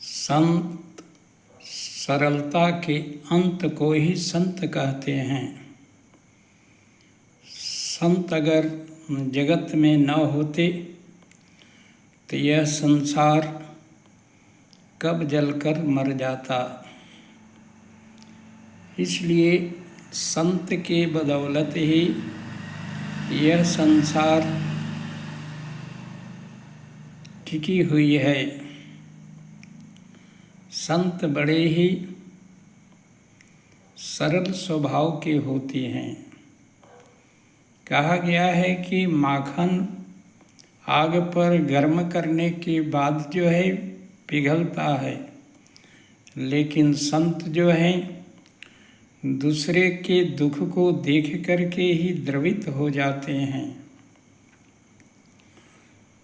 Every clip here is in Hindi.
संत सरलता के अंत को ही संत कहते हैं। संत अगर जगत में न होते तो यह संसार कब जलकर मर जाता। इसलिए संत के बदौलत ही यह संसार टिकी हुई है। संत बड़े ही सरल स्वभाव के होते हैं। कहा गया है कि माखन आग पर गर्म करने के बाद जो है पिघलता है, लेकिन संत जो हैं दूसरे के दुख को देख करके ही द्रवित हो जाते हैं।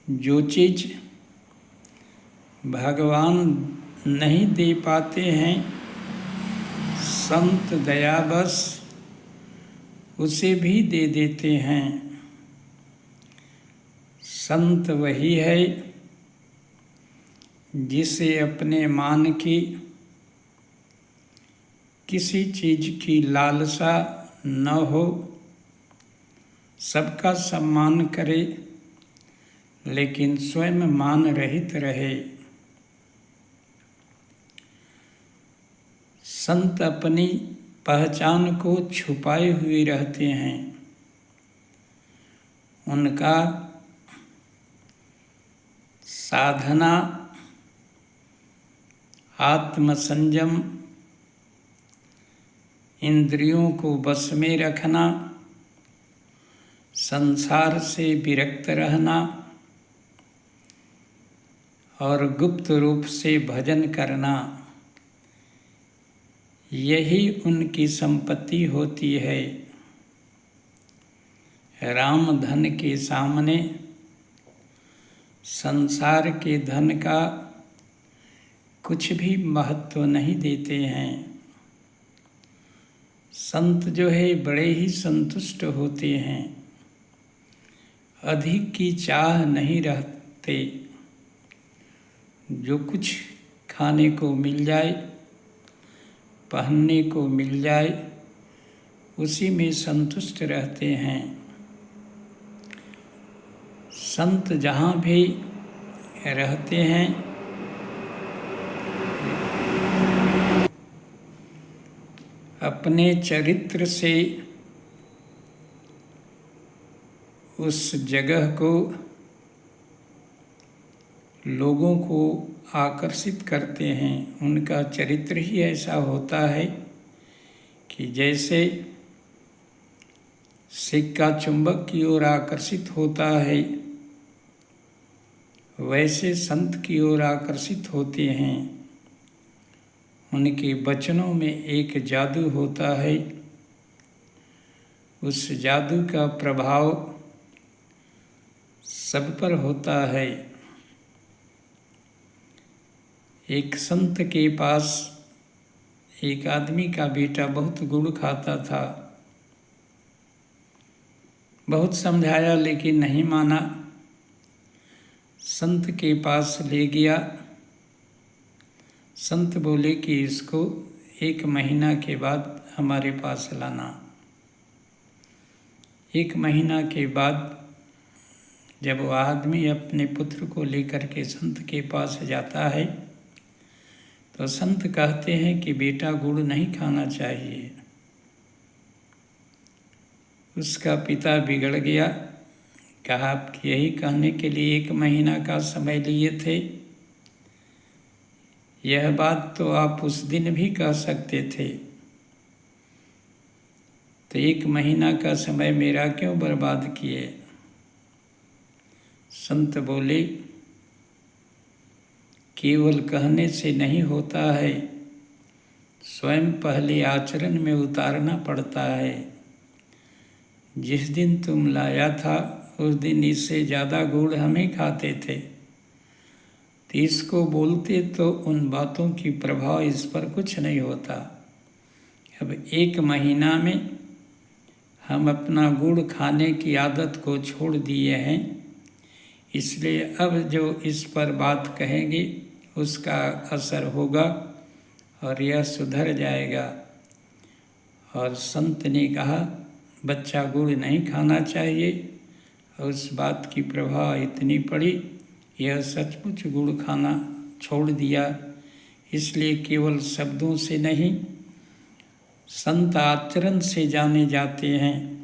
जो चीज़ भगवान नहीं दे पाते हैं, संत दयावश उसे भी दे देते हैं। संत वही है जिसे अपने मान की किसी चीज़ की लालसा न हो, सबका सम्मान करे लेकिन स्वयं मान रहित रहे। संत अपनी पहचान को छुपाए हुए रहते हैं। उनका साधना आत्मसंयम, इंद्रियों को वश में रखना, संसार से विरक्त रहना और गुप्त रूप से भजन करना, यही उनकी संपत्ति होती है। राम धन के सामने संसार के धन का कुछ भी महत्व नहीं देते हैं। संत जो है बड़े ही संतुष्ट होते हैं, अधिक की चाह नहीं रखते। जो कुछ खाने को मिल जाए, पहनने को मिल जाए, उसी में संतुष्ट रहते हैं। संत जहाँ भी रहते हैं अपने चरित्र से उस जगह को, लोगों को आकर्षित करते हैं। उनका चरित्र ही ऐसा होता है कि जैसे सिक्का चुंबक की ओर आकर्षित होता है, वैसे संत की ओर आकर्षित होते हैं। उनके वचनों में एक जादू होता है, उस जादू का प्रभाव सब पर होता है। एक संत के पास एक आदमी का बेटा बहुत गुड़ खाता था। बहुत समझाया लेकिन नहीं माना। संत के पास ले गया। संत बोले कि इसको 1 महीना के बाद हमारे पास लाना। 1 महीना के बाद जब वह आदमी अपने पुत्र को लेकर के संत के पास जाता है तो संत कहते हैं कि बेटा गुड़ नहीं खाना चाहिए। उसका पिता बिगड़ गया। कहा आप यही कहने के लिए 1 महीना का समय लिए थे, यह बात तो आप उस दिन भी कह सकते थे, तो 1 महीना का समय मेरा क्यों बर्बाद किए। संत बोले केवल कहने से नहीं होता है, स्वयं पहले आचरण में उतारना पड़ता है। जिस दिन तुम लाया था उस दिन इससे ज़्यादा गुड़ हम ही खाते थे, तो इसको बोलते तो उन बातों की प्रभाव इस पर कुछ नहीं होता। अब 1 महीना में हम अपना गुड़ खाने की आदत को छोड़ दिए हैं, इसलिए अब जो इस पर बात कहेंगे उसका असर होगा और यह सुधर जाएगा। और संत ने कहा बच्चा गुड़ नहीं खाना चाहिए, और उस बात की प्रभाव इतनी पड़ी, यह सचमुच गुड़ खाना छोड़ दिया। इसलिए केवल शब्दों से नहीं, संत आचरण से जाने जाते हैं।